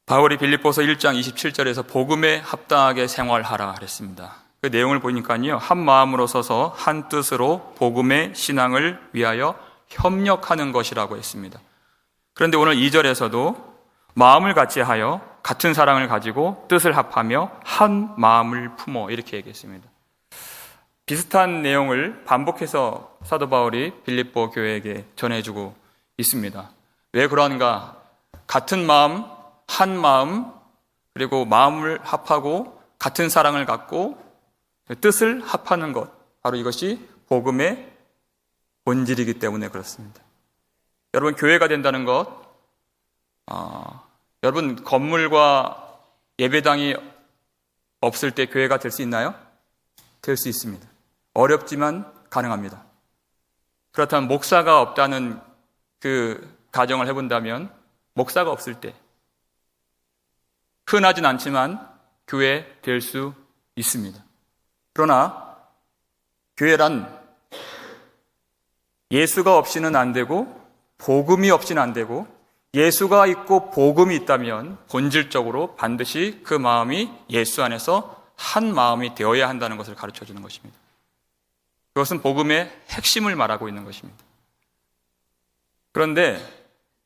바울이 빌립보서 1장 27절에서 복음에 합당하게 생활하라 그랬습니다. 그 내용을 보니까요, 한 마음으로 서서 한 뜻으로 복음의 신앙을 위하여 협력하는 것이라고 했습니다. 그런데 오늘 2절에서도 마음을 같이 하여 같은 사랑을 가지고 뜻을 합하며 한 마음을 품어 이렇게 얘기했습니다. 비슷한 내용을 반복해서 사도 바울이 빌립보 교회에게 전해주고 있습니다. 왜 그러한가? 같은 마음, 한 마음, 그리고 마음을 합하고 같은 사랑을 갖고 뜻을 합하는 것, 바로 이것이 복음의 본질이기 때문에 그렇습니다. 여러분, 교회가 된다는 것, 여러분 건물과 예배당이 없을 때 교회가 될 수 있나요? 될 수 있습니다. 어렵지만 가능합니다. 그렇다면 목사가 없다는 그 가정을 해본다면, 목사가 없을 때 흔하진 않지만 교회 될 수 있습니다. 그러나 교회란 예수가 없이는 안 되고 복음이 없이는 안 되고, 예수가 있고 복음이 있다면 본질적으로 반드시 그 마음이 예수 안에서 한 마음이 되어야 한다는 것을 가르쳐주는 것입니다. 그것은 복음의 핵심을 말하고 있는 것입니다. 그런데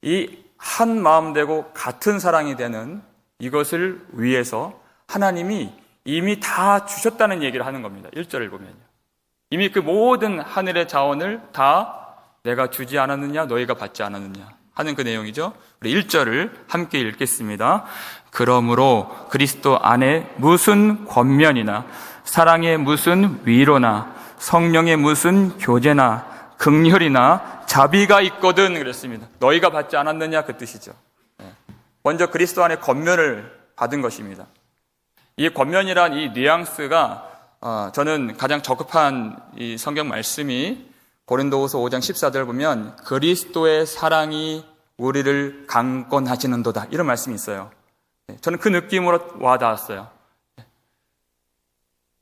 이 한 마음 되고 같은 사랑이 되는 이것을 위해서 하나님이 이미 다 주셨다는 얘기를 하는 겁니다. 1절을 보면요, 이미 그 모든 하늘의 자원을 다 내가 주지 않았느냐, 너희가 받지 않았느냐 하는 그 내용이죠. 우리 1절을 함께 읽겠습니다. 그러므로 그리스도 안에 무슨 권면이나 사랑의 무슨 위로나 성령의 무슨 교제나 긍휼이나 자비가 있거든 그랬습니다. 너희가 받지 않았느냐 그 뜻이죠. 먼저 그리스도 안에 권면을 받은 것입니다. 이 권면이란 이 뉘앙스가 저는 가장 적합한 이 성경 말씀이 고린도후서 5장 14절 보면 그리스도의 사랑이 우리를 강권하시는도다, 이런 말씀이 있어요. 저는 그 느낌으로 와닿았어요.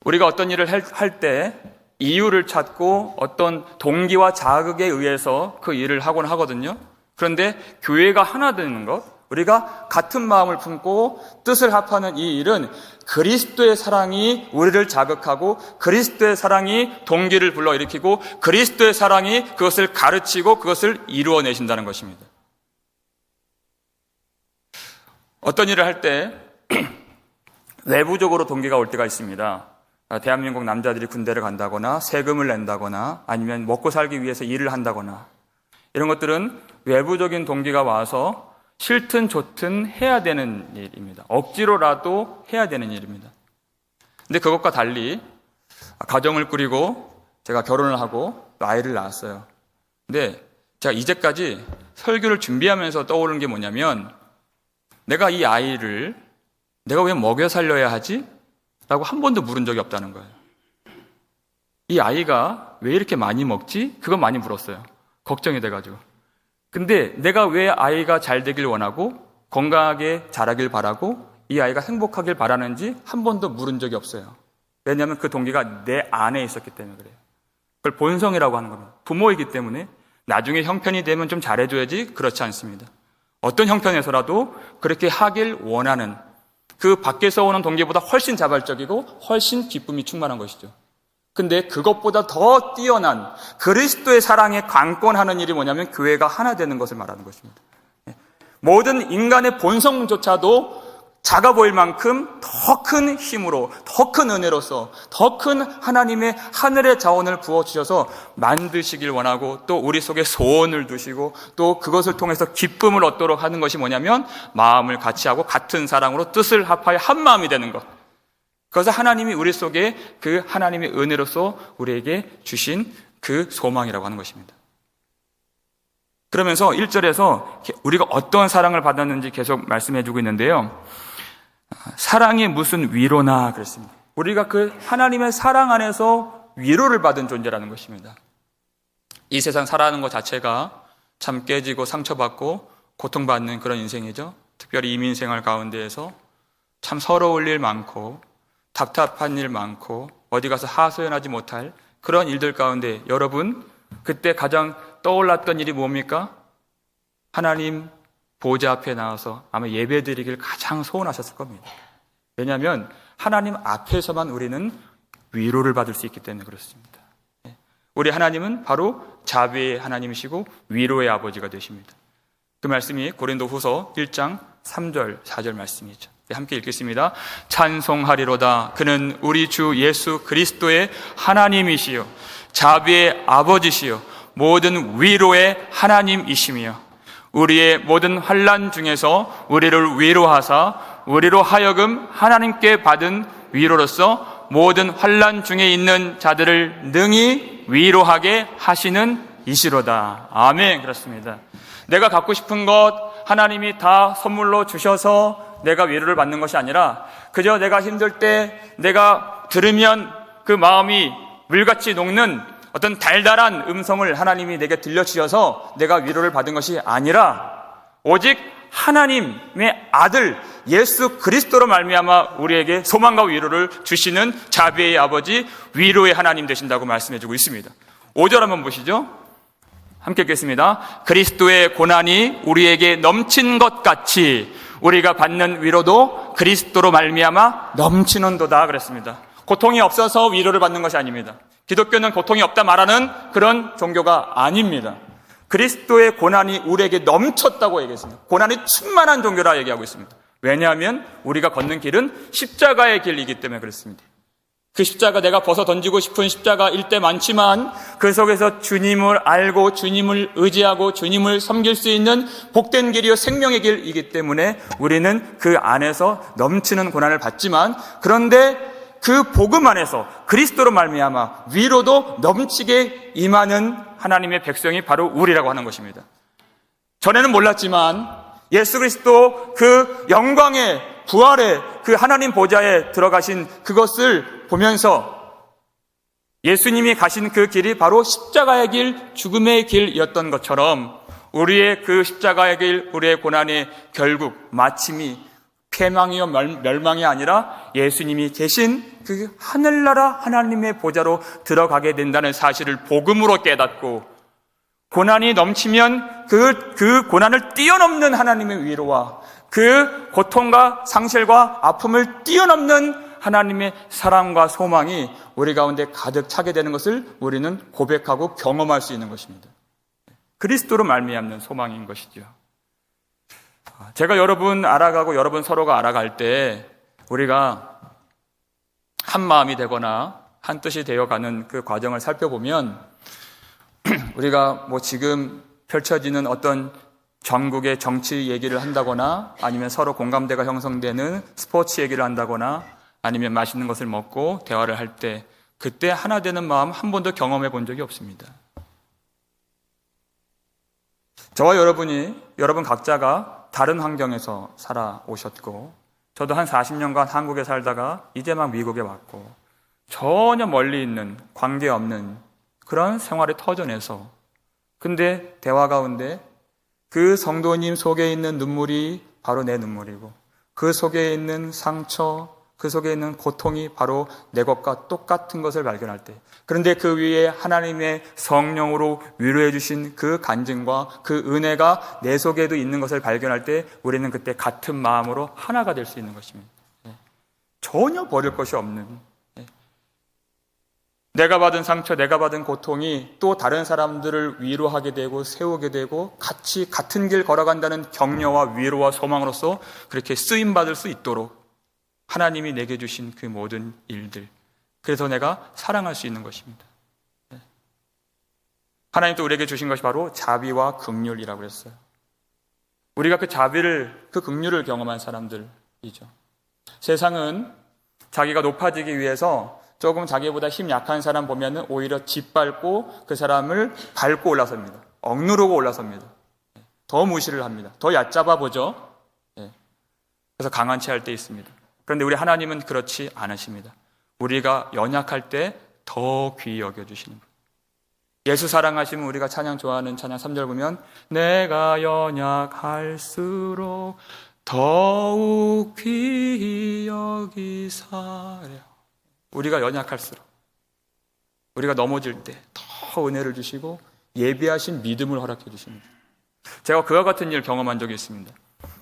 우리가 어떤 일을 할 때 이유를 찾고 어떤 동기와 자극에 의해서 그 일을 하곤 하거든요. 그런데 교회가 하나 되는 것, 우리가 같은 마음을 품고 뜻을 합하는 이 일은 그리스도의 사랑이 우리를 자극하고 그리스도의 사랑이 동기를 불러일으키고 그리스도의 사랑이 그것을 가르치고 그것을 이루어내신다는 것입니다. 어떤 일을 할 때 외부적으로 동기가 올 때가 있습니다. 대한민국 남자들이 군대를 간다거나 세금을 낸다거나 아니면 먹고 살기 위해서 일을 한다거나, 이런 것들은 외부적인 동기가 와서 싫든 좋든 해야 되는 일입니다. 억지로라도 해야 되는 일입니다. 근데 그것과 달리 가정을 꾸리고 제가 결혼을 하고 아이를 낳았어요. 근데 제가 이제까지 설교를 준비하면서 떠오르는 게 뭐냐면, 내가 이 아이를 내가 왜 먹여 살려야 하지? 라고 한 번도 물은 적이 없다는 거예요. 이 아이가 왜 이렇게 많이 먹지? 그건 많이 물었어요. 걱정이 돼가지고. 근데 내가 왜 아이가 잘 되길 원하고 건강하게 자라길 바라고 이 아이가 행복하길 바라는지 한 번도 물은 적이 없어요. 왜냐하면 그 동기가 내 안에 있었기 때문에 그래요. 그걸 본성이라고 하는 겁니다. 부모이기 때문에 나중에 형편이 되면 좀 잘해줘야지, 그렇지 않습니다. 어떤 형편에서라도 그렇게 하길 원하는, 그 밖에서 오는 동기보다 훨씬 자발적이고 훨씬 기쁨이 충만한 것이죠. 근데 그것보다 더 뛰어난 그리스도의 사랑에 강권하는 일이 뭐냐면 교회가 하나 되는 것을 말하는 것입니다. 모든 인간의 본성조차도 작아 보일 만큼 더 큰 힘으로, 더 큰 은혜로서, 더 큰 하나님의 하늘의 자원을 부어주셔서 만드시길 원하고, 또 우리 속에 소원을 두시고 또 그것을 통해서 기쁨을 얻도록 하는 것이 뭐냐면 마음을 같이 하고 같은 사랑으로 뜻을 합하여 한 마음이 되는 것. 그래서 하나님이 우리 속에 그 하나님의 은혜로서 우리에게 주신 그 소망이라고 하는 것입니다. 그러면서 1절에서 우리가 어떤 사랑을 받았는지 계속 말씀해주고 있는데요, 사랑이 무슨 위로나 그랬습니다. 우리가 그 하나님의 사랑 안에서 위로를 받은 존재라는 것입니다. 이 세상 살아가는 것 자체가 참 깨지고 상처받고 고통받는 그런 인생이죠. 특별히 이민생활 가운데에서 참 서러울 일 많고 답답한 일 많고 어디 가서 하소연하지 못할 그런 일들 가운데 여러분 그때 가장 떠올랐던 일이 뭡니까? 하나님 보좌 앞에 나와서 아마 예배드리기를 가장 소원하셨을 겁니다. 왜냐하면 하나님 앞에서만 우리는 위로를 받을 수 있기 때문에 그렇습니다. 우리 하나님은 바로 자비의 하나님이시고 위로의 아버지가 되십니다. 그 말씀이 고린도후서 1장 3절 4절 말씀이죠. 함께 읽겠습니다. 찬송하리로다. 그는 우리 주 예수 그리스도의 하나님이시요 자비의 아버지시요 모든 위로의 하나님이시며 우리의 모든 환난 중에서 우리를 위로하사 우리로 하여금 하나님께 받은 위로로서 모든 환난 중에 있는 자들을 능히 위로하게 하시는 이시로다. 아멘. 그렇습니다. 내가 갖고 싶은 것 하나님이 다 선물로 주셔서 내가 위로를 받는 것이 아니라 그저 내가 힘들 때 내가 들으면 그 마음이 물같이 녹는 어떤 달달한 음성을 하나님이 내게 들려주셔서 내가 위로를 받은 것이 아니라 오직 하나님의 아들 예수 그리스도로 말미암아 우리에게 소망과 위로를 주시는 자비의 아버지 위로의 하나님 되신다고 말씀해주고 있습니다. 5절 한번 보시죠. 함께 읽겠습니다. 그리스도의 고난이 우리에게 넘친 것 같이 우리가 받는 위로도 그리스도로 말미암아 넘치는도다 그랬습니다. 고통이 없어서 위로를 받는 것이 아닙니다. 기독교는 고통이 없다 말하는 그런 종교가 아닙니다. 그리스도의 고난이 우리에게 넘쳤다고 얘기했습니다. 고난이 충만한 종교라 얘기하고 있습니다. 왜냐하면 우리가 걷는 길은 십자가의 길이기 때문에 그렇습니다. 그 십자가 내가 벗어 던지고 싶은 십자가일 때 많지만 그 속에서 주님을 알고 주님을 의지하고 주님을 섬길 수 있는 복된 길이요 생명의 길이기 때문에 우리는 그 안에서 넘치는 고난을 받지만 그런데 그 복음 안에서 그리스도로 말미암아 위로도 넘치게 임하는 하나님의 백성이 바로 우리라고 하는 것입니다. 전에는 몰랐지만 예수 그리스도 그 영광의 부활의 그 하나님 보좌에 들어가신 그것을 보면서 예수님이 가신 그 길이 바로 십자가의 길, 죽음의 길이었던 것처럼 우리의 그 십자가의 길, 우리의 고난의 결국 마침이 패망이요 멸망이 아니라 예수님이 계신 그 하늘나라 하나님의 보좌로 들어가게 된다는 사실을 복음으로 깨닫고 고난이 넘치면 그 고난을 뛰어넘는 하나님의 위로와 그 고통과 상실과 아픔을 뛰어넘는 하나님의 사랑과 소망이 우리 가운데 가득 차게 되는 것을 우리는 고백하고 경험할 수 있는 것입니다. 그리스도로 말미암는 소망인 것이죠. 제가 여러분 알아가고 여러분 서로가 알아갈 때 우리가 한 마음이 되거나 한 뜻이 되어가는 그 과정을 살펴보면 우리가 지금 펼쳐지는 어떤 전국의 정치 얘기를 한다거나 아니면 서로 공감대가 형성되는 스포츠 얘기를 한다거나 아니면 맛있는 것을 먹고 대화를 할 때 그때 하나 되는 마음 한 번도 경험해 본 적이 없습니다. 저와 여러분 각자가 다른 환경에서 살아오셨고 저도 한 40년간 한국에 살다가 이제 막 미국에 왔고 전혀 멀리 있는 관계없는 그런 생활의 터전에서 근데 대화 가운데 그 성도님 속에 있는 눈물이 바로 내 눈물이고 그 속에 있는 상처, 그 속에 있는 고통이 바로 내 것과 똑같은 것을 발견할 때 그런데 그 위에 하나님의 성령으로 위로해 주신 그 간증과 그 은혜가 내 속에도 있는 것을 발견할 때 우리는 그때 같은 마음으로 하나가 될 수 있는 것입니다. 전혀 버릴 것이 없는 내가 받은 상처, 내가 받은 고통이 또 다른 사람들을 위로하게 되고 세우게 되고 같이 같은 길 걸어간다는 격려와 위로와 소망으로서 그렇게 쓰임받을 수 있도록 하나님이 내게 주신 그 모든 일들 그래서 내가 사랑할 수 있는 것입니다. 하나님 또 우리에게 주신 것이 바로 자비와 긍휼이라고 했어요. 우리가 그 자비를 그 긍휼을 경험한 사람들이죠. 세상은 자기가 높아지기 위해서 조금 자기보다 힘 약한 사람 보면 오히려 짓밟고 그 사람을 밟고 올라섭니다. 억누르고 올라섭니다. 더 무시를 합니다. 더 얕잡아 보죠. 그래서 강한 채 할 때 있습니다. 그런데 우리 하나님은 그렇지 않으십니다. 우리가 연약할 때 더 귀히 여겨주시는 분. 예수 사랑하시면 우리가 찬양 좋아하는 찬양 3절 보면 내가 연약할수록 더욱 귀히 여기사래요. 우리가 연약할수록 우리가 넘어질 때 더 은혜를 주시고 예비하신 믿음을 허락해 주십니다. 제가 그와 같은 일을 경험한 적이 있습니다.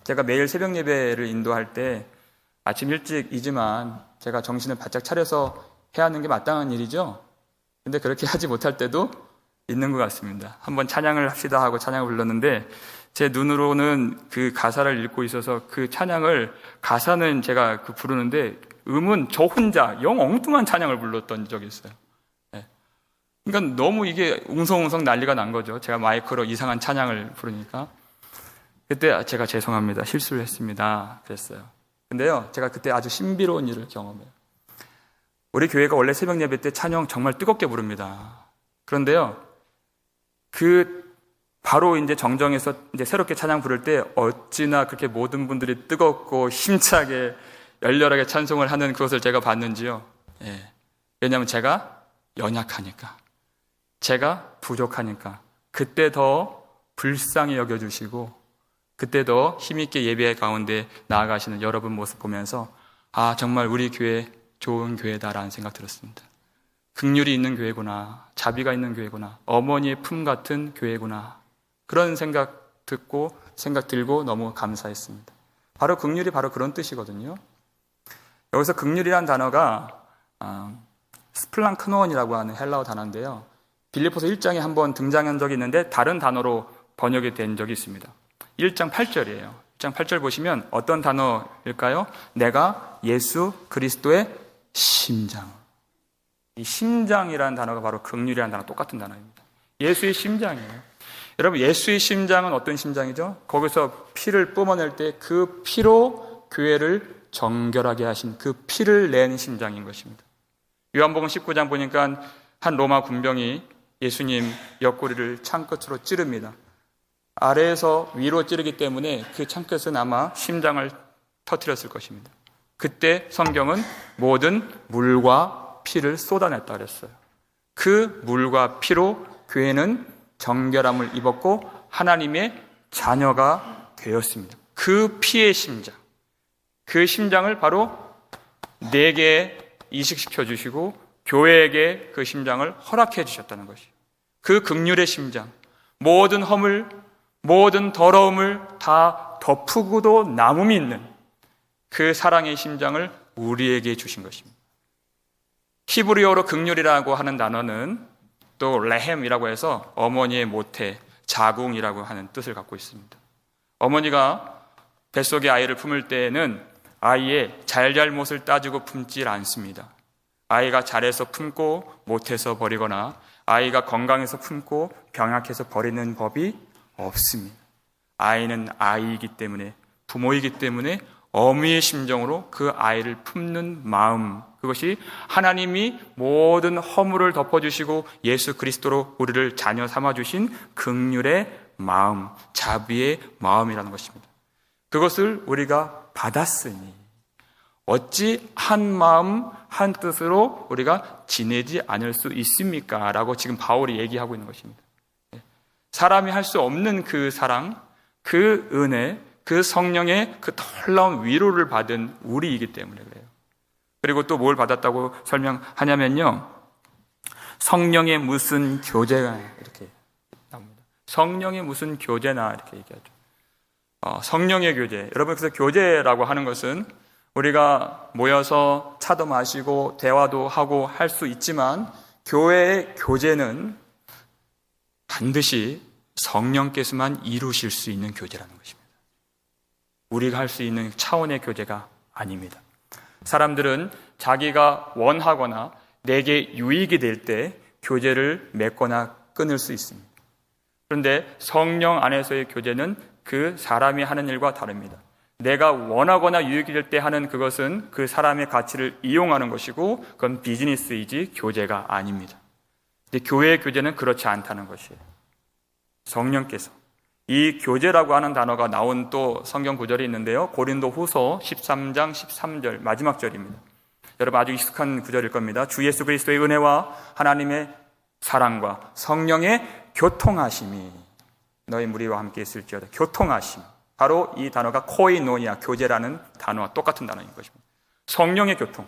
제가 매일 새벽 예배를 인도할 때 아침 일찍이지만 제가 정신을 바짝 차려서 해야 하는 게 마땅한 일이죠. 근데 그렇게 하지 못할 때도 있는 것 같습니다. 한번 찬양을 합시다 하고 찬양을 불렀는데 제 눈으로는 그 가사를 읽고 있어서 그 찬양을, 가사는 제가 부르는데 음은 저 혼자 영 엉뚱한 찬양을 불렀던 적이 있어요. 그러니까 너무 이게 웅성웅성 난리가 난 거죠. 제가 마이크로 이상한 찬양을 부르니까. 그때 제가 죄송합니다, 실수를 했습니다 그랬어요. 근데요, 제가 그때 아주 신비로운 일을 경험해요. 우리 교회가 원래 새벽 예배 때 찬양 정말 뜨겁게 부릅니다. 그런데요, 바로 이제 정정해서 이제 새롭게 찬양 부를 때 어찌나 그렇게 모든 분들이 뜨겁고 힘차게 열렬하게 찬송을 하는 그것을 제가 봤는지요. 왜냐하면 제가 연약하니까, 제가 부족하니까 그때 더 불쌍히 여겨주시고 그때 더 힘있게 예배 가운데 나아가시는 여러분 모습 보면서 아, 정말 우리 교회 좋은 교회다라는 생각 들었습니다. 긍휼이 있는 교회구나, 자비가 있는 교회구나, 어머니의 품 같은 교회구나, 그런 생각 들고 너무 감사했습니다. 바로 긍휼이 바로 그런 뜻이거든요. 여기서 긍휼이라는 단어가 스플랑크노원이라고 하는 헬라어 단어인데요, 빌립보서 1장에 한번 등장한 적이 있는데 다른 단어로 번역이 된 적이 있습니다. 1장 8절이에요. 1장 8절 보시면 어떤 단어일까요? 내가 예수 그리스도의 심장. 이 심장이라는 단어가 바로 긍휼이라는 단어, 똑같은 단어입니다. 예수의 심장이에요. 여러분, 예수의 심장은 어떤 심장이죠? 거기서 피를 뿜어낼 때 그 피로 교회를 정결하게 하신 그 피를 낸 심장인 것입니다. 요한복음 19장 보니까 한 로마 군병이 예수님 옆구리를 창끝으로 찌릅니다. 아래에서 위로 찌르기 때문에 그 창끝은 아마 심장을 터뜨렸을 것입니다. 그때 성경은 모든 물과 피를 쏟아냈다 그랬어요. 그 물과 피로 교회는 정결함을 입었고 하나님의 자녀가 되었습니다. 그 피의 심장, 그 심장을 바로 내게 이식시켜 주시고 교회에게 그 심장을 허락해 주셨다는 것이에요. 그 긍휼의 심장, 모든 허물, 모든 더러움을 다 덮으고도 남음이 있는 그 사랑의 심장을 우리에게 주신 것입니다. 히브리어로 긍휼이라고 하는 단어는 또 레헴이라고 해서 어머니의 모태, 자궁이라고 하는 뜻을 갖고 있습니다. 어머니가 뱃속에 아이를 품을 때에는 아이의 잘잘못을 따지고 품질 않습니다. 아이가 잘해서 품고 못해서 버리거나 아이가 건강해서 품고 병약해서 버리는 법이 없습니다. 아이는 아이이기 때문에, 부모이기 때문에 어미의 심정으로 그 아이를 품는 마음, 그것이 하나님이 모든 허물을 덮어주시고 예수 그리스도로 우리를 자녀 삼아주신 긍휼의 마음, 자비의 마음이라는 것입니다. 그것을 우리가 받았으니 어찌 한 마음 한 뜻으로 우리가 지내지 않을 수 있습니까? 라고 지금 바울이 얘기하고 있는 것입니다. 사람이 할 수 없는 그 사랑, 그 은혜, 그 성령의 그 놀라운 위로를 받은 우리이기 때문에 그래요. 그리고 또 뭘 받았다고 설명하냐면요, 성령의 무슨 교제가 이렇게 나옵니다. 성령의 무슨 교제나 이렇게 얘기하죠. 성령의 교제. 여러분, 그래서 교제라고 하는 것은 우리가 모여서 차도 마시고 대화도 하고 할 수 있지만 교회의 교제는 반드시 성령께서만 이루실 수 있는 교제라는 것입니다. 우리가 할 수 있는 차원의 교제가 아닙니다. 사람들은 자기가 원하거나 내게 유익이 될 때 교제를 맺거나 끊을 수 있습니다. 그런데 성령 안에서의 교제는 그 사람이 하는 일과 다릅니다. 내가 원하거나 유익이 될 때 하는 그것은 그 사람의 가치를 이용하는 것이고 그건 비즈니스이지 교제가 아닙니다. 근데 교회의 교제는 그렇지 않다는 것이에요. 성령께서 이 교제라고 하는 단어가 나온 또 성경 구절이 있는데요, 고린도 후서 13장 13절 마지막 절입니다. 여러분 아주 익숙한 구절일 겁니다. 주 예수 그리스도의 은혜와 하나님의 사랑과 성령의 교통하심이 너희 무리와 함께 있을지어다. 교통하심, 바로 이 단어가 코이노니아, 교제라는 단어와 똑같은 단어인 것입니다. 성령의 교통.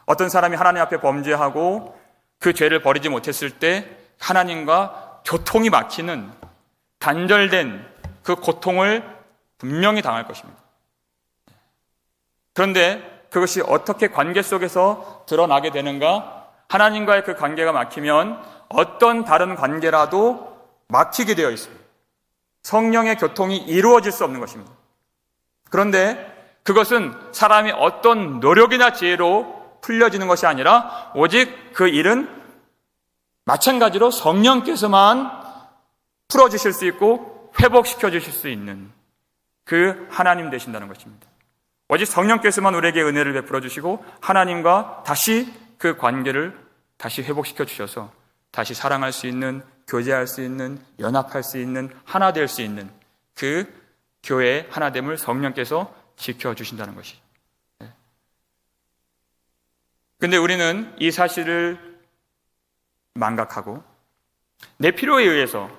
어떤 사람이 하나님 앞에 범죄하고 그 죄를 버리지 못했을 때 하나님과 교통이 막히는 단절된 그 고통을 분명히 당할 것입니다. 그런데 그것이 어떻게 관계 속에서 드러나게 되는가? 하나님과의 그 관계가 막히면 어떤 다른 관계라도 막히게 되어 있습니다. 성령의 교통이 이루어질 수 없는 것입니다. 그런데 그것은 사람이 어떤 노력이나 지혜로 풀려지는 것이 아니라 오직 그 일은 마찬가지로 성령께서만 풀어주실 수 있고 회복시켜 주실 수 있는 그 하나님 되신다는 것입니다. 오직 성령께서만 우리에게 은혜를 베풀어 주시고 하나님과 다시 그 관계를 다시 회복시켜 주셔서 다시 사랑할 수 있는, 교제할 수 있는, 연합할 수 있는, 하나 될 수 있는 그 교회의 하나됨을 성령께서 지켜주신다는 것이죠. 그런데 우리는 이 사실을 망각하고 내 필요에 의해서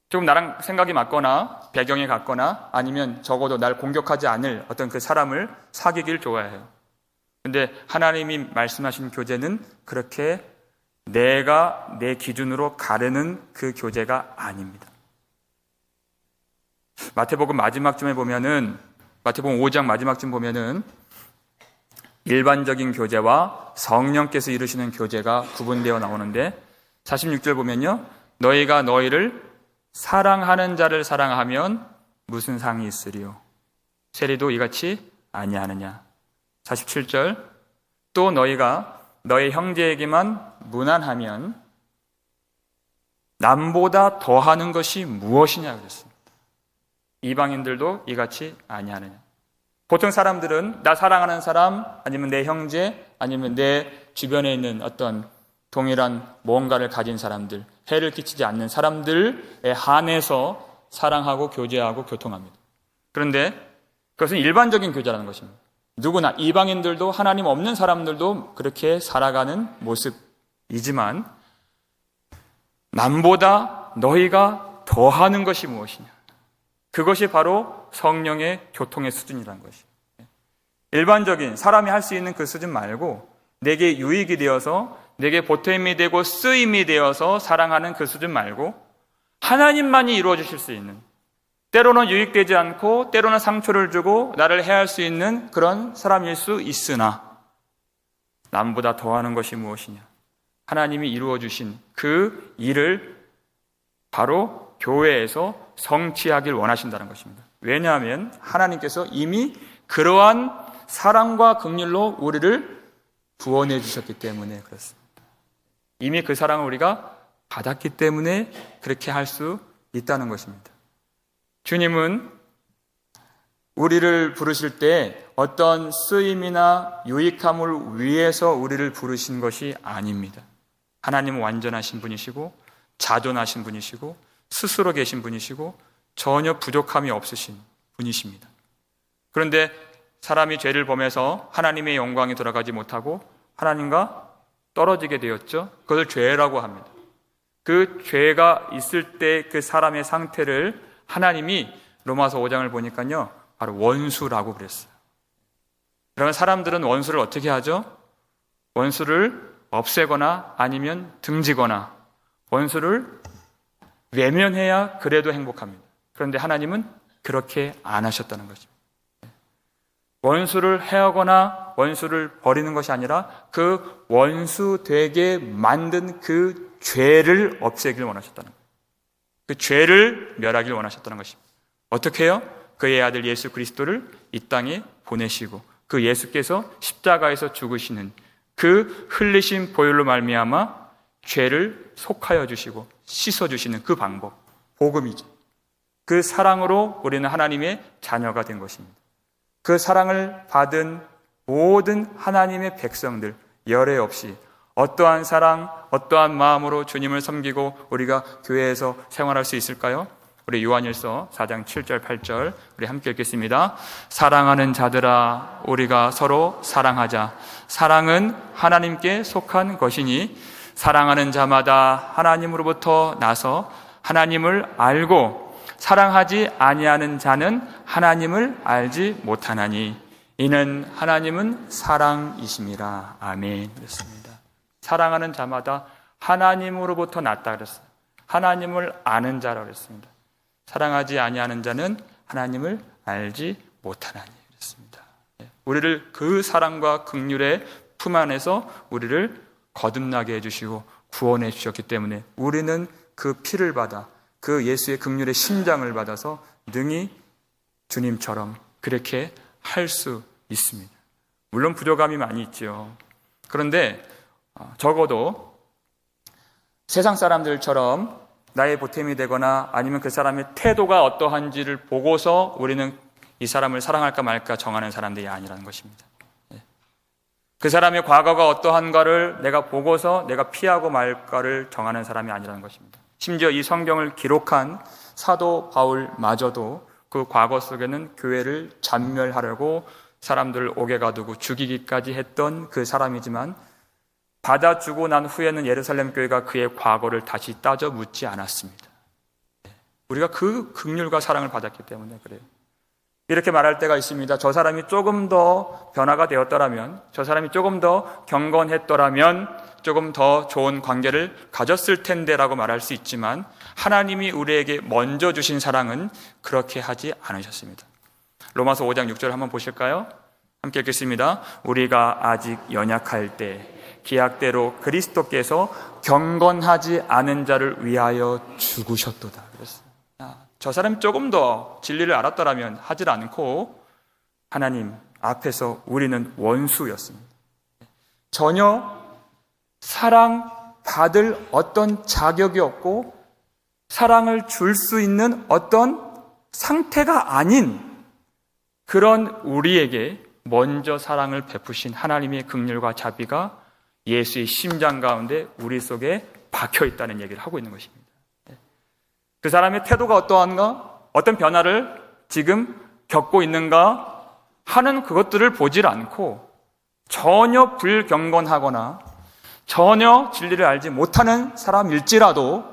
조금 나랑 생각이 맞거나 배경이 같거나 아니면 적어도 날 공격하지 않을 어떤 그 사람을 사귀길 좋아해요. 그런데 하나님이 말씀하신 교제는 그렇게 내가 내 기준으로 가르는 그 교제가 아닙니다. 마태복음 마지막쯤에 보면은, 마태복음 5장 마지막쯤 보면은 일반적인 교제와 성령께서 이루시는 교제가 구분되어 나오는데 46절 보면요, 너희가 너희를 사랑하는 자를 사랑하면 무슨 상이 있으리요? 세리도 이같이 아니하느냐? 47절, 또 너희가 너희 형제에게만 무난하면 남보다 더하는 것이 무엇이냐 그랬습니다. 이방인들도 이같이 아니하느냐? 보통 사람들은 나 사랑하는 사람 아니면 내 형제 아니면 내 주변에 있는 어떤 동일한 뭔가를 가진 사람들, 해를 끼치지 않는 사람들에 한해서 사랑하고 교제하고 교통합니다. 그런데 그것은 일반적인 교제라는 것입니다. 누구나 이방인들도 하나님 없는 사람들도 그렇게 살아가는 모습이지만 남보다 너희가 더하는 것이 무엇이냐? 그것이 바로 성령의 교통의 수준이라는 것이에요. 일반적인 사람이 할 수 있는 그 수준 말고 내게 유익이 되어서 내게 보탬이 되고 쓰임이 되어서 사랑하는 그 수준 말고 하나님만이 이루어 주실 수 있는, 때로는 유익되지 않고 때로는 상처를 주고 나를 해할 수 있는 그런 사람일 수 있으나 남보다 더하는 것이 무엇이냐? 하나님이 이루어 주신 그 일을 바로 교회에서 성취하길 원하신다는 것입니다. 왜냐하면 하나님께서 이미 그러한 사랑과 긍휼로 우리를 구원해 주셨기 때문에 그렇습니다. 이미 그 사랑을 우리가 받았기 때문에 그렇게 할 수 있다는 것입니다. 주님은 우리를 부르실 때 어떤 쓰임이나 유익함을 위해서 우리를 부르신 것이 아닙니다. 하나님은 완전하신 분이시고 자존하신 분이시고 스스로 계신 분이시고 전혀 부족함이 없으신 분이십니다. 그런데 사람이 죄를 범해서 하나님의 영광에 돌아가지 못하고 하나님과 떨어지게 되었죠. 그것을 죄라고 합니다. 그 죄가 있을 때 그 사람의 상태를 하나님이 로마서 5장을 보니까요, 바로 원수라고 그랬어요. 그러면 사람들은 원수를 어떻게 하죠? 원수를 없애거나 아니면 등지거나 원수를 외면해야 그래도 행복합니다. 그런데 하나님은 그렇게 안 하셨다는 것입니다. 원수를 해하거나 원수를 버리는 것이 아니라 그 원수 되게 만든 그 죄를 없애길 원하셨다는 거예요. 그 죄를 멸하길 원하셨다는 것입니다. 어떻게 해요? 그의 아들 예수 그리스도를 이 땅에 보내시고 그 예수께서 십자가에서 죽으시는 그 흘리신 보혈로 말미암아 죄를 속하여 주시고 씻어 주시는 그 방법, 복음이죠. 그 사랑으로 우리는 하나님의 자녀가 된 것입니다. 그 사랑을 받은 모든 하나님의 백성들 열애 없이 어떠한 사랑, 어떠한 마음으로 주님을 섬기고 우리가 교회에서 생활할 수 있을까요? 우리 요한일서 4장 7절 8절 우리 함께 읽겠습니다. 사랑하는 자들아 우리가 서로 사랑하자. 사랑은 하나님께 속한 것이니 사랑하는 자마다 하나님으로부터 나서 하나님을 알고 사랑하지 아니하는 자는 하나님을 알지 못하나니 이는 하나님은 사랑이심이라. 아멘. 그렇습니다. 사랑하는 자마다 하나님으로부터 났다 그랬어요. 하나님을 아는 자라고 그랬습니다. 사랑하지 아니하는 자는 하나님을 알지 못하나니. 그렇습니다. 우리를 그 사랑과 긍휼의 품 안에서 우리를 거듭나게 해주시고 구원해 주셨기 때문에 우리는 그 피를 받아 그 예수의 긍휼의 심장을 받아서 능히 주님처럼 그렇게 할 수 있습니다. 물론 부족함이 많이 있죠. 그런데 적어도 세상 사람들처럼 나의 보탬이 되거나 아니면 그 사람의 태도가 어떠한지를 보고서 우리는 이 사람을 사랑할까 말까 정하는 사람들이 아니라는 것입니다. 그 사람의 과거가 어떠한가를 내가 보고서 내가 피하고 말까를 정하는 사람이 아니라는 것입니다. 심지어 이 성경을 기록한 사도 바울마저도 그 과거 속에는 교회를 잔멸하려고 사람들을 옥에 가두고 죽이기까지 했던 그 사람이지만 받아주고 난 후에는 예루살렘 교회가 그의 과거를 다시 따져 묻지 않았습니다. 우리가 그 긍휼과 사랑을 받았기 때문에 그래요. 이렇게 말할 때가 있습니다. 저 사람이 조금 더 변화가 되었더라면, 저 사람이 조금 더 경건했더라면 조금 더 좋은 관계를 가졌을 텐데 라고 말할 수 있지만 하나님이 우리에게 먼저 주신 사랑은 그렇게 하지 않으셨습니다. 로마서 5장 6절 한번 보실까요? 함께 읽겠습니다. 우리가 아직 연약할 때 기약대로 그리스도께서 경건하지 않은 자를 위하여 죽으셨도다. 그랬어요. 저 사람이 조금 더 진리를 알았더라면 하질 않고 하나님 앞에서 우리는 원수였습니다. 전혀 사랑받을 어떤 자격이 없고 사랑을 줄 수 있는 어떤 상태가 아닌 그런 우리에게 먼저 사랑을 베푸신 하나님의 긍휼과 자비가 예수의 심장 가운데 우리 속에 박혀 있다는 얘기를 하고 있는 것입니다. 그 사람의 태도가 어떠한가? 어떤 변화를 지금 겪고 있는가? 하는 그것들을 보질 않고 전혀 불경건하거나 전혀 진리를 알지 못하는 사람일지라도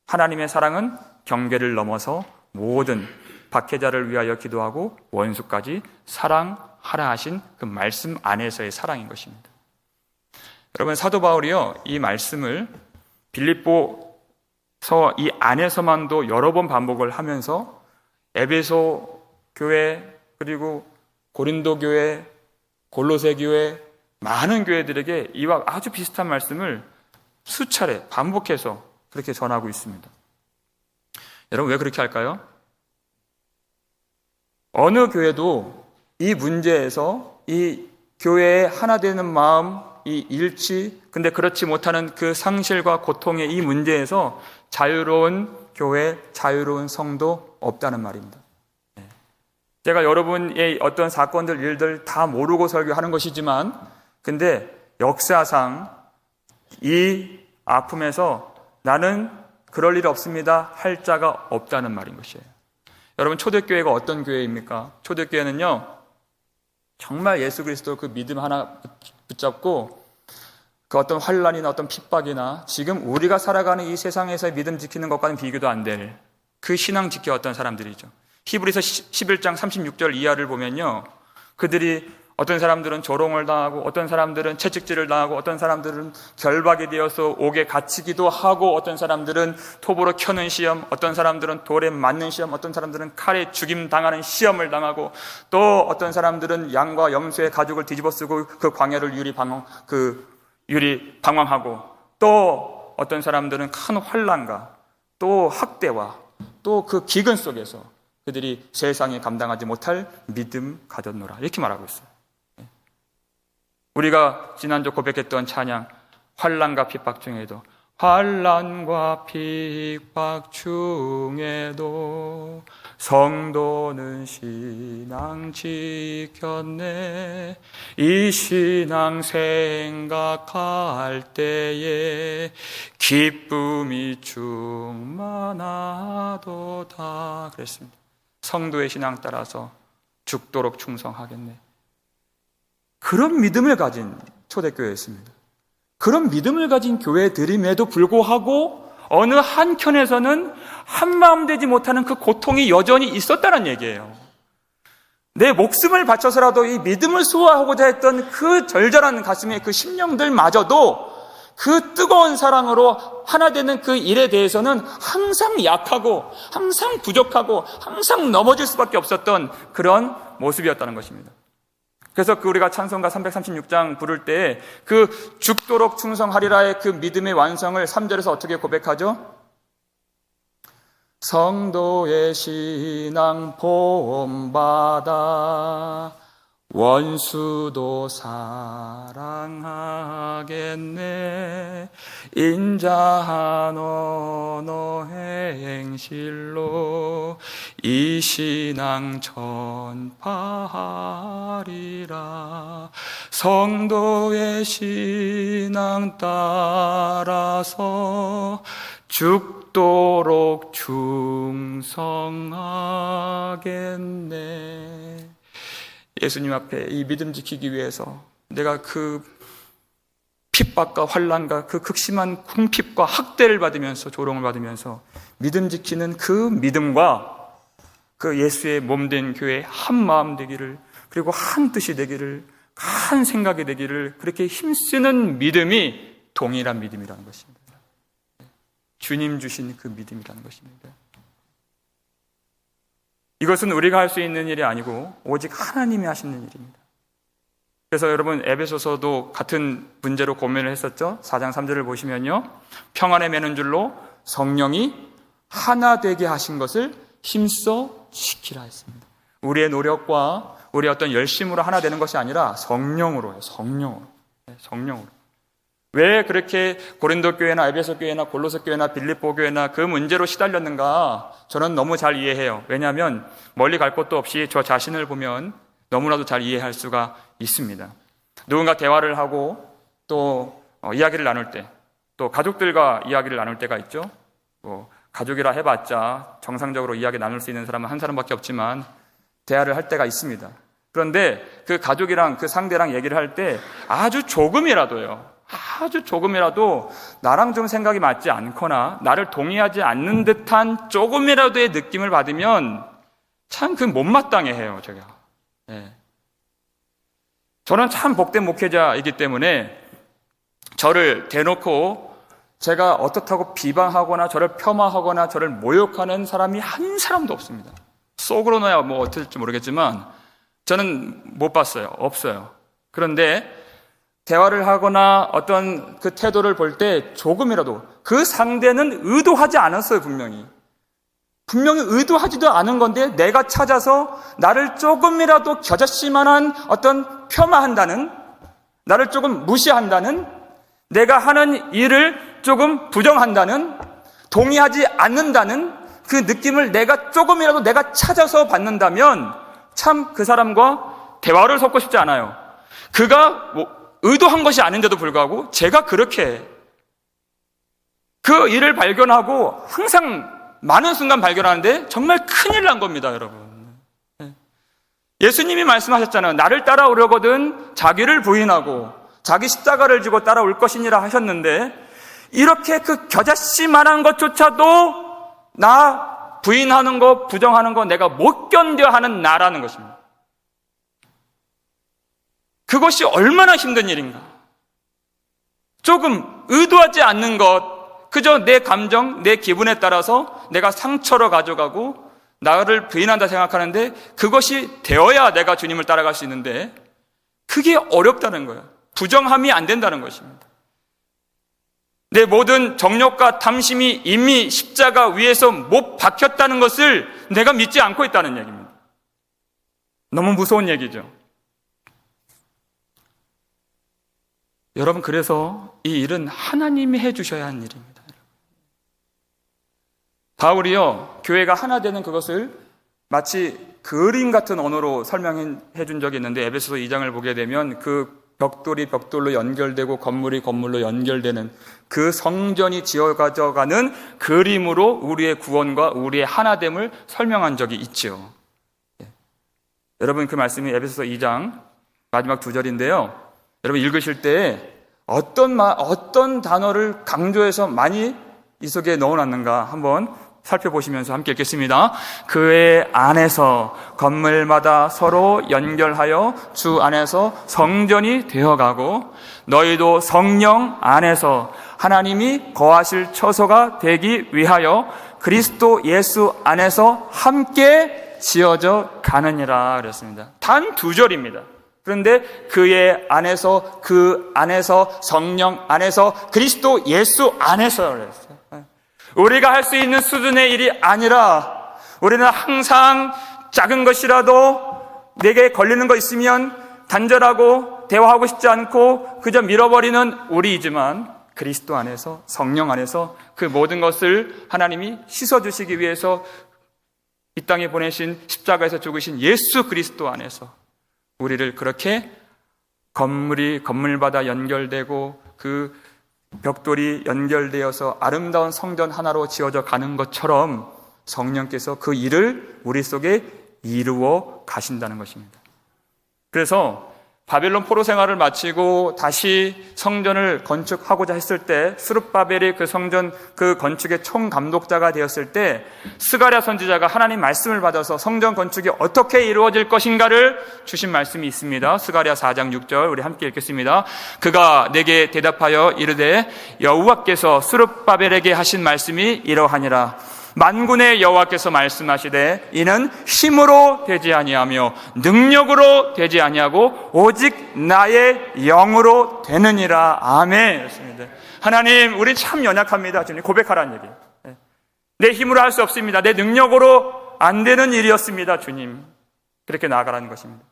하나님의 사랑은 경계를 넘어서 모든 박해자를 위하여 기도하고 원수까지 사랑하라 하신 그 말씀 안에서의 사랑인 것입니다. 여러분, 사도 바울이요, 이 말씀을 빌립보서 이 안에서만도 여러 번 반복을 하면서 에베소 교회, 그리고 고린도 교회, 골로새 교회, 많은 교회들에게 이와 아주 비슷한 말씀을 수차례 반복해서 그렇게 전하고 있습니다. 여러분, 왜 그렇게 할까요? 어느 교회도 이 문제에서 이 교회의 하나 되는 마음, 이 일치, 근데 그렇지 못하는 그 상실과 고통의 이 문제에서 자유로운 교회, 자유로운 성도 없다는 말입니다. 제가 여러분의 어떤 사건들, 일들 다 모르고 설교하는 것이지만 근데 역사상 이 아픔에서 나는 그럴 일 없습니다 할 자가 없다는 말인 것이에요. 여러분, 초대교회가 어떤 교회입니까? 초대교회는요, 정말 예수 그리스도 그 믿음 하나 붙잡고 그 어떤 환난이나 어떤 핍박이나 지금 우리가 살아가는 이 세상에서의 믿음 지키는 것과는 비교도 안 될 그 신앙 지켜왔던 사람들이죠. 히브리서 11장 36절 이하를 보면요, 그들이 어떤 사람들은 조롱을 당하고 어떤 사람들은 채찍질을 당하고 어떤 사람들은 결박이 되어서 옥에 갇히기도 하고 어떤 사람들은 톱으로 켜는 시험, 어떤 사람들은 돌에 맞는 시험, 어떤 사람들은 칼에 죽임 당하는 시험을 당하고 또 어떤 사람들은 양과 염소의 가죽을 뒤집어 쓰고 그 광야를 방황하고 또 어떤 사람들은 큰 환난과 또 학대와 또 그 기근 속에서 그들이 세상에 감당하지 못할 믿음 가졌노라 이렇게 말하고 있어요. 우리가 지난주 고백했던 찬양, 환난과 핍박 중에도 환난과 핍박 중에도 성도는 신앙 지켰네. 이 신앙 생각할 때에 기쁨이 충만하도다 그랬습니다. 성도의 신앙 따라서 죽도록 충성하겠네. 그런 믿음을 가진 초대교회였습니다. 그런 믿음을 가진 교회들임에도 불구하고 어느 한켠에서는 한마음 되지 못하는 그 고통이 여전히 있었다는 얘기예요. 내 목숨을 바쳐서라도 이 믿음을 수호하고자 했던 그 절절한 가슴의 그 심령들마저도 그 뜨거운 사랑으로 하나 되는 그 일에 대해서는 항상 약하고 항상 부족하고 항상 넘어질 수밖에 없었던 그런 모습이었다는 것입니다. 그래서 우리가 찬송가 336장 부를 때 그 죽도록 충성하리라의 그 믿음의 완성을 3절에서 어떻게 고백하죠? 성도의 신앙 보험받아 원수도 사랑하겠네. 인자한 언어 행실로 이 신앙 전파하리라. 성도의 신앙 따라서 죽도록 충성하겠네. 예수님 앞에 이 믿음 지키기 위해서 내가 그 핍박과 환난과 그 극심한 궁핍과 학대를 받으면서 조롱을 받으면서 믿음 지키는 그 믿음과 그 예수의 몸된 교회의 한 마음 되기를, 그리고 한 뜻이 되기를, 한 생각이 되기를, 그렇게 힘쓰는 믿음이 동일한 믿음이라는 것입니다. 주님 주신 그 믿음이라는 것입니다. 이것은 우리가 할 수 있는 일이 아니고 오직 하나님이 하시는 일입니다. 그래서 여러분, 에베소서도 같은 문제로 고민을 했었죠. 4장 3절을 보시면요, 평안에 매는 줄로 성령이 하나 되게 하신 것을 힘써 지키라 했습니다. 우리의 노력과 우리의 어떤 열심으로 하나 되는 것이 아니라 성령으로요. 성령으로. 왜 그렇게 고린도 교회나 에베소 교회나 골로새 교회나 빌립보 교회나 그 문제로 시달렸는가? 저는 너무 잘 이해해요. 왜냐하면 멀리 갈 곳도 없이 저 자신을 보면 너무나도 잘 이해할 수가 있습니다. 누군가 대화를 하고 또 이야기를 나눌 때, 또 가족들과 이야기를 나눌 때가 있죠. 가족이라 해봤자 정상적으로 이야기 나눌 수 있는 사람은 한 사람밖에 없지만 대화를 할 때가 있습니다. 그런데 그 가족이랑 그 상대랑 얘기를 할 때 아주 조금이라도 나랑 좀 생각이 맞지 않거나 나를 동의하지 않는 듯한 조금이라도의 느낌을 받으면 참 그 못마땅해 해요, 제가. 네. 저는 참 복된 목회자이기 때문에 저를 대놓고 제가 어떻다고 비방하거나 저를 폄하하거나 저를 모욕하는 사람이 한 사람도 없습니다. 속으로나야 뭐 어떨지 모르겠지만 저는 못 봤어요. 없어요. 그런데 대화를 하거나 어떤 그 태도를 볼 때 조금이라도 그 상대는 의도하지 않았어요. 분명히 의도하지도 않은 건데 내가 찾아서 나를 조금이라도 겨자씨만한 어떤 폄하한다는, 나를 조금 무시한다는, 내가 하는 일을 조금 부정한다는, 동의하지 않는다는 그 느낌을 내가 조금이라도 내가 찾아서 받는다면 참 그 사람과 대화를 섞고 싶지 않아요. 그가 의도한 것이 아닌데도 불구하고 제가 그렇게 그 일을 발견하고 항상 많은 순간 발견하는데 정말 큰일 난 겁니다, 여러분. 예수님이 말씀하셨잖아요. 나를 따라오려거든 자기를 부인하고 자기 십자가를 지고 따라올 것이니라 하셨는데, 이렇게 그 겨자씨만한 것조차도 나 부인하는 거, 부정하는 거 내가 못 견뎌 하는 나라는 것입니다. 그것이 얼마나 힘든 일인가. 조금 의도하지 않는 것, 그저 내 감정, 내 기분에 따라서 내가 상처로 가져가고 나를 부인한다 생각하는데 그것이 되어야 내가 주님을 따라갈 수 있는데 그게 어렵다는 거예요. 부정함이 안 된다는 것입니다. 내 모든 정욕과 탐심이 이미 십자가 위에서 못 박혔다는 것을 내가 믿지 않고 있다는 얘기입니다. 너무 무서운 얘기죠. 여러분, 그래서 이 일은 하나님이 해주셔야 하는 일입니다. 바울이요, 교회가 하나 되는 그것을 마치 그림 같은 언어로 설명해 준 적이 있는데, 에베소서 2장을 보게 되면 그 벽돌이 벽돌로 연결되고 건물이 건물로 연결되는 그 성전이 지어가져가는 그림으로 우리의 구원과 우리의 하나됨을 설명한 적이 있죠. 여러분, 그 말씀이 에베소서 2장 마지막 2절인데요. 여러분 읽으실 때 어떤 단어를 강조해서 많이 이 속에 넣어놨는가 한번 살펴보시면서 함께 읽겠습니다. 그의 안에서 건물마다 서로 연결하여 주 안에서 성전이 되어가고 너희도 성령 안에서 하나님이 거하실 처소가 되기 위하여 그리스도 예수 안에서 함께 지어져 가느니라 그랬습니다. 단 2절입니다. 그런데 그의 안에서, 그 안에서, 성령 안에서, 그리스도 예수 안에서 그랬어요. 우리가 할 수 있는 수준의 일이 아니라 우리는 항상 작은 것이라도 내게 걸리는 거 있으면 단절하고 대화하고 싶지 않고 그저 밀어버리는 우리이지만 그리스도 안에서, 성령 안에서 그 모든 것을 하나님이 씻어주시기 위해서 이 땅에 보내신 십자가에서 죽으신 예수 그리스도 안에서 우리를 그렇게 건물마다 연결되고 그 벽돌이 연결되어서 아름다운 성전 하나로 지어져 가는 것처럼 성령께서 그 일을 우리 속에 이루어 가신다는 것입니다. 그래서 바벨론 포로 생활을 마치고 다시 성전을 건축하고자 했을 때 스룹바벨이 그 성전 그 건축의 총감독자가 되었을 때 스가랴 선지자가 하나님 말씀을 받아서 성전 건축이 어떻게 이루어질 것인가를 주신 말씀이 있습니다. 스가랴 4장 6절 우리 함께 읽겠습니다. 그가 내게 대답하여 이르되 여호와께서 스룹바벨에게 하신 말씀이 이러하니라. 만군의 여호와께서 말씀하시되 이는 힘으로 되지 아니하며 능력으로 되지 아니하고 오직 나의 영으로 되느니라. 아멘. 그렇습니다. 하나님, 우리 참 연약합니다. 주님, 고백하라는 얘기예요. 내 힘으로 할 수 없습니다. 내 능력으로 안 되는 일이었습니다. 주님, 그렇게 나아가라는 것입니다.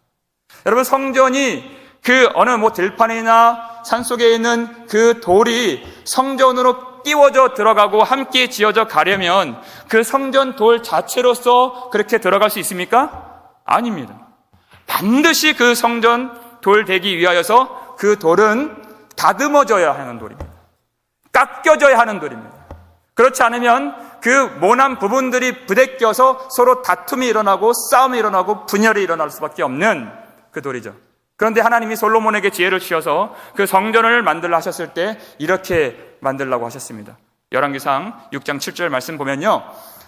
여러분, 성전이 그 어느 들판이나 산속에 있는 그 돌이 성전으로 끼워져 들어가고 함께 지어져 가려면 그 성전 돌 자체로서 그렇게 들어갈 수 있습니까? 아닙니다. 반드시 그 성전 돌 되기 위하여서 그 돌은 다듬어져야 하는 돌입니다. 깎여져야 하는 돌입니다. 그렇지 않으면 그 모난 부분들이 부대껴서 서로 다툼이 일어나고 싸움이 일어나고 분열이 일어날 수밖에 없는 그 돌이죠. 그런데 하나님이 솔로몬에게 지혜를 주셔서 그 성전을 만들라 하셨을 때 이렇게 만들라고 하셨습니다. 열왕기상 6장 7절 말씀 보면요,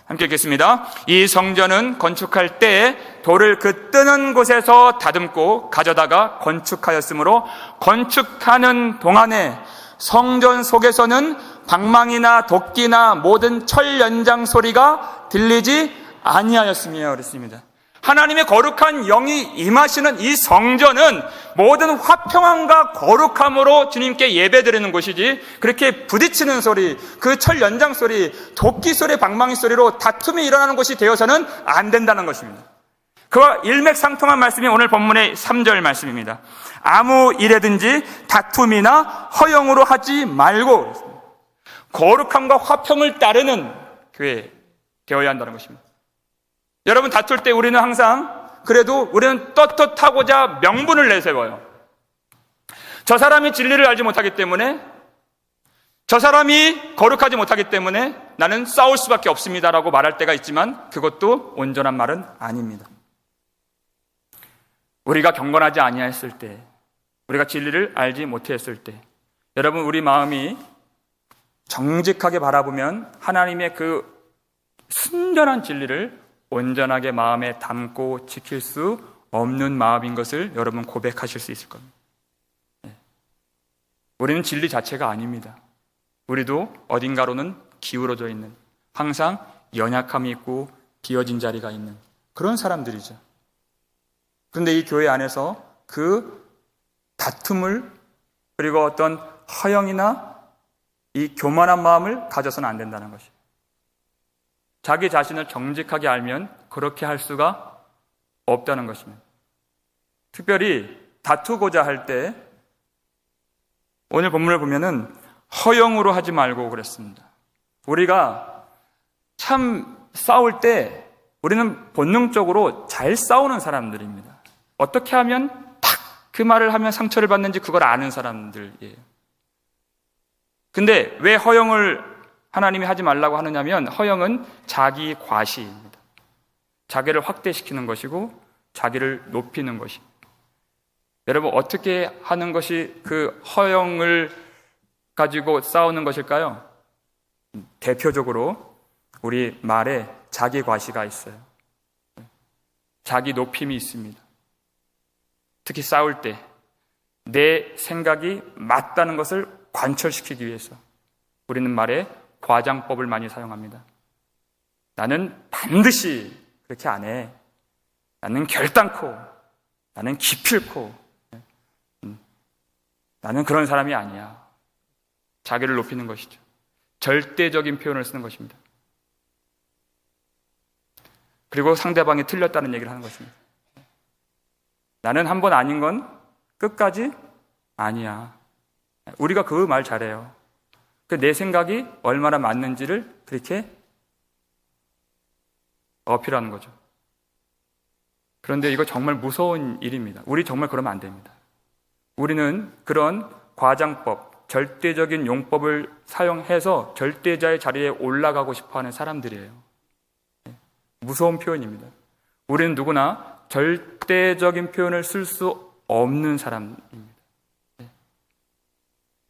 함께 읽겠습니다. 이 성전은 건축할 때 돌을 그 뜨는 곳에서 다듬고 가져다가 건축하였으므로 건축하는 동안에 성전 속에서는 방망이나 도끼나 모든 철 연장 소리가 들리지 아니하였으며 그랬습니다. 하나님의 거룩한 영이 임하시는 이 성전은 모든 화평함과 거룩함으로 주님께 예배드리는 곳이지, 그렇게 부딪히는 소리, 그 철 연장 소리, 도끼 소리, 방망이 소리로 다툼이 일어나는 곳이 되어서는 안 된다는 것입니다. 그와 일맥상통한 말씀이 오늘 본문의 3절 말씀입니다. 아무 일에든지 다툼이나 허영으로 하지 말고 거룩함과 화평을 따르는 교회 되어야 한다는 것입니다. 여러분, 다툴 때 우리는 항상 그래도 우리는 떳떳하고자 명분을 내세워요. 저 사람이 진리를 알지 못하기 때문에, 저 사람이 거룩하지 못하기 때문에 나는 싸울 수밖에 없습니다라고 말할 때가 있지만 그것도 온전한 말은 아닙니다. 우리가 경건하지 아니했을 때, 우리가 진리를 알지 못했을 때, 여러분, 우리 마음이 정직하게 바라보면 하나님의 그 순전한 진리를 온전하게 마음에 담고 지킬 수 없는 마음인 것을 여러분 고백하실 수 있을 겁니다. 우리는 진리 자체가 아닙니다. 우리도 어딘가로는 기울어져 있는, 항상 연약함이 있고 비어진 자리가 있는 그런 사람들이죠. 그런데 이 교회 안에서 그 다툼을, 그리고 어떤 허영이나 이 교만한 마음을 가져서는 안 된다는 것이에요. 자기 자신을 정직하게 알면 그렇게 할 수가 없다는 것입니다. 특별히 다투고자 할 때 오늘 본문을 보면은 허영으로 하지 말고 그랬습니다. 우리가 참 싸울 때 우리는 본능적으로 잘 싸우는 사람들입니다. 어떻게 하면 탁 그 말을 하면 상처를 받는지 그걸 아는 사람들이에요. 근데 왜 허영을 하나님이 하지 말라고 하느냐면, 허영은 자기 과시입니다. 자기를 확대시키는 것이고 자기를 높이는 것입니다. 여러분, 어떻게 하는 것이 그 허영을 가지고 싸우는 것일까요? 대표적으로 우리 말에 자기 과시가 있어요. 자기 높임이 있습니다. 특히 싸울 때 내 생각이 맞다는 것을 관철시키기 위해서 우리는 말에 과장법을 많이 사용합니다. 나는 반드시 그렇게 안 해. 나는 결단코, 나는 기필코, 나는 그런 사람이 아니야. 자기를 높이는 것이죠. 절대적인 표현을 쓰는 것입니다. 그리고 상대방이 틀렸다는 얘기를 하는 것입니다. 나는 한 번 아닌 건 끝까지 아니야. 우리가 그 말 잘해요. 내 생각이 얼마나 맞는지를 그렇게 어필하는 거죠. 그런데 이거 정말 무서운 일입니다. 우리 정말 그러면 안 됩니다. 우리는 그런 과장법, 절대적인 용법을 사용해서 절대자의 자리에 올라가고 싶어하는 사람들이에요. 무서운 표현입니다. 우리는 누구나 절대적인 표현을 쓸 수 없는 사람입니다.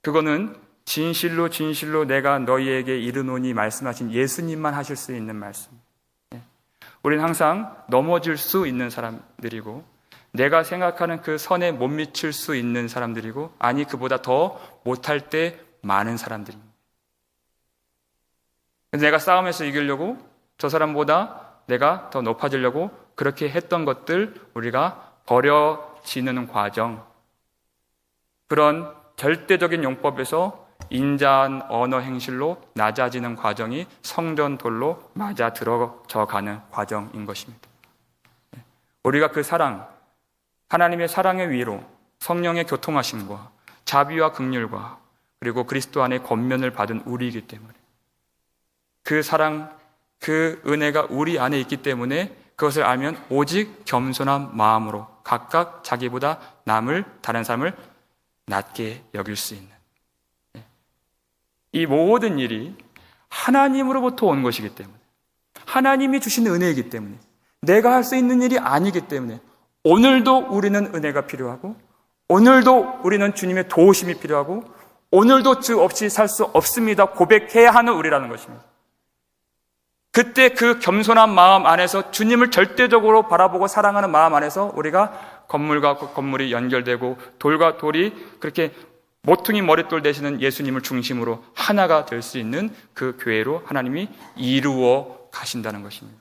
그거는 진실로 진실로 내가 너희에게 이르노니 말씀하신 예수님만 하실 수 있는 말씀. 우리는 항상 넘어질 수 있는 사람들이고 내가 생각하는 그 선에 못 미칠 수 있는 사람들이고 아니 그보다 더 못할 때 많은 사람들입니다. 내가 싸움에서 이기려고 저 사람보다 내가 더 높아지려고 그렇게 했던 것들 우리가 버려지는 과정, 그런 절대적인 용법에서 인자한 언어 행실로 낮아지는 과정이 성전돌로 맞아 들어져 가는 과정인 것입니다. 우리가 그 사랑, 하나님의 사랑의 위로 성령의 교통하심과 자비와 긍휼과 그리고 그리스도 안에 권면을 받은 우리이기 때문에 그 사랑, 그 은혜가 우리 안에 있기 때문에 그것을 알면 오직 겸손한 마음으로 각각 자기보다 다른 사람을 낮게 여길 수 있는 이 모든 일이 하나님으로부터 온 것이기 때문에 하나님이 주신 은혜이기 때문에 내가 할 수 있는 일이 아니기 때문에 오늘도 우리는 은혜가 필요하고 오늘도 우리는 주님의 도우심이 필요하고 오늘도 주 없이 살 수 없습니다 고백해야 하는 우리라는 것입니다. 그때 그 겸손한 마음 안에서 주님을 절대적으로 바라보고 사랑하는 마음 안에서 우리가 건물과 건물이 연결되고 돌과 돌이 그렇게 모퉁이 머릿돌 되시는 예수님을 중심으로 하나가 될 수 있는 그 교회로 하나님이 이루어 가신다는 것입니다.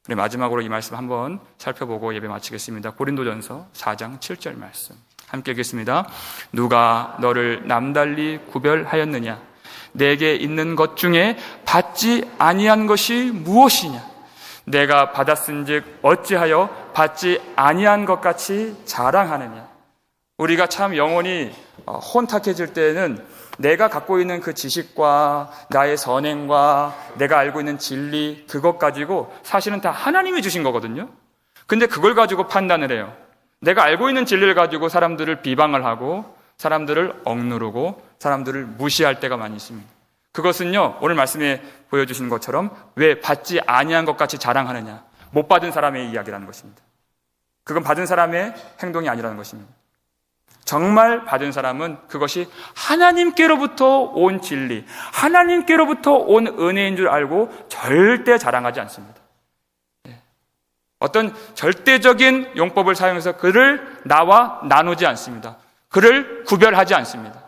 마지막으로 이 말씀 한번 살펴보고 예배 마치겠습니다. 고린도전서 4장 7절 말씀 함께 읽겠습니다. 누가 너를 남달리 구별하였느냐? 내게 있는 것 중에 받지 아니한 것이 무엇이냐? 내가 받았은즉 어찌하여 받지 아니한 것 같이 자랑하느냐? 우리가 참 영혼이 혼탁해질 때는 내가 갖고 있는 그 지식과 나의 선행과 내가 알고 있는 진리 그것 가지고 사실은 다 하나님이 주신 거거든요. 근데 그걸 가지고 판단을 해요. 내가 알고 있는 진리를 가지고 사람들을 비방을 하고 사람들을 억누르고 사람들을 무시할 때가 많이 있습니다. 그것은요 오늘 말씀에 보여주신 것처럼 왜 받지 아니한 것 같이 자랑하느냐, 못 받은 사람의 이야기라는 것입니다. 그건 받은 사람의 행동이 아니라는 것입니다. 정말 받은 사람은 그것이 하나님께로부터 온 진리, 하나님께로부터 온 은혜인 줄 알고 절대 자랑하지 않습니다. 어떤 절대적인 용법을 사용해서 그를 나와 나누지 않습니다. 그를 구별하지 않습니다.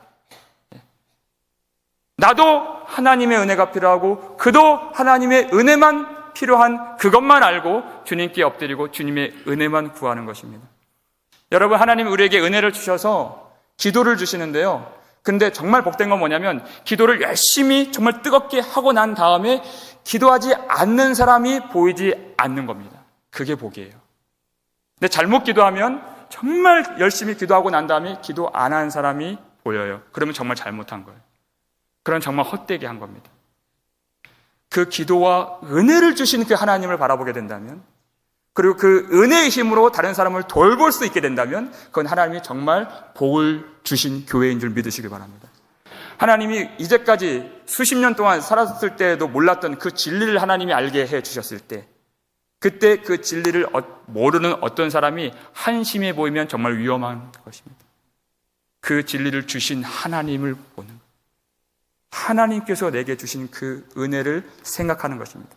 나도 하나님의 은혜가 필요하고 그도 하나님의 은혜만 필요한 그것만 알고 주님께 엎드리고 주님의 은혜만 구하는 것입니다. 여러분, 하나님 우리에게 은혜를 주셔서 기도를 주시는데요. 근데 정말 복된 건 뭐냐면 기도를 열심히 정말 뜨겁게 하고 난 다음에 기도하지 않는 사람이 보이지 않는 겁니다. 그게 복이에요. 근데 잘못 기도하면 정말 열심히 기도하고 난 다음에 기도 안 한 사람이 보여요. 그러면 정말 잘못한 거예요. 그럼 정말 헛되게 한 겁니다. 그 기도와 은혜를 주신 그 하나님을 바라보게 된다면, 그리고 그 은혜의 힘으로 다른 사람을 돌볼 수 있게 된다면 그건 하나님이 정말 복을 주신 교회인 줄 믿으시기 바랍니다. 하나님이 이제까지 수십 년 동안 살았을 때에도 몰랐던 그 진리를 하나님이 알게 해주셨을 때, 그때 그 진리를 모르는 어떤 사람이 한심해 보이면 정말 위험한 것입니다. 그 진리를 주신 하나님을 보는 것. 하나님께서 내게 주신 그 은혜를 생각하는 것입니다.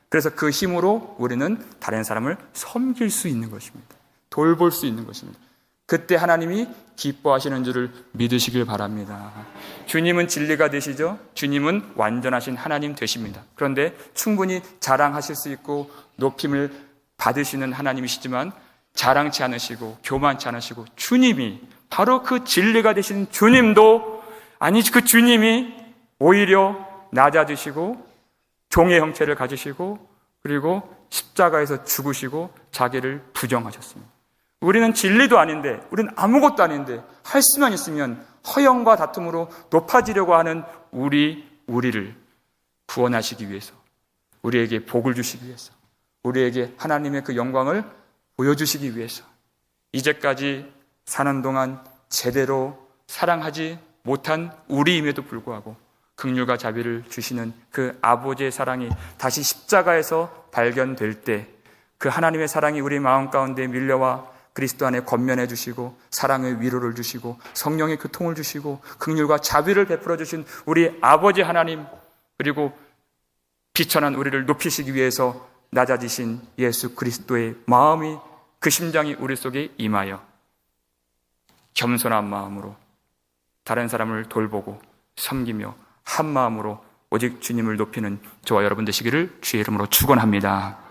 그래서 그 힘으로 우리는 다른 사람을 섬길 수 있는 것입니다. 돌볼 수 있는 것입니다. 그때 하나님이 기뻐하시는 줄을 믿으시길 바랍니다. 주님은 진리가 되시죠? 주님은 완전하신 하나님 되십니다. 그런데 충분히 자랑하실 수 있고 높임을 받으시는 하나님이시지만 자랑치 않으시고 교만치 않으시고 주님이 바로 그 진리가 되신 주님도 그 주님이 오히려 낮아지시고 종의 형체를 가지시고 그리고 십자가에서 죽으시고 자기를 부정하셨습니다. 우리는 진리도 아닌데, 우리는 아무것도 아닌데 할 수만 있으면 허영과 다툼으로 높아지려고 하는 우리를 구원하시기 위해서, 우리에게 복을 주시기 위해서, 우리에게 하나님의 그 영광을 보여주시기 위해서 이제까지 사는 동안 제대로 사랑하지 못한 우리임에도 불구하고 긍휼과 자비를 주시는 그 아버지의 사랑이 다시 십자가에서 발견될 때 그 하나님의 사랑이 우리 마음 가운데 밀려와 그리스도 안에 권면해 주시고 사랑의 위로를 주시고 성령의 교통을 주시고 긍휼과 자비를 베풀어 주신 우리 아버지 하나님, 그리고 비천한 우리를 높이시기 위해서 낮아지신 예수 그리스도의 마음이, 그 심장이 우리 속에 임하여 겸손한 마음으로 다른 사람을 돌보고 섬기며 한 마음으로 오직 주님을 높이는 저와 여러분 되시기를 주의 이름으로 축원합니다.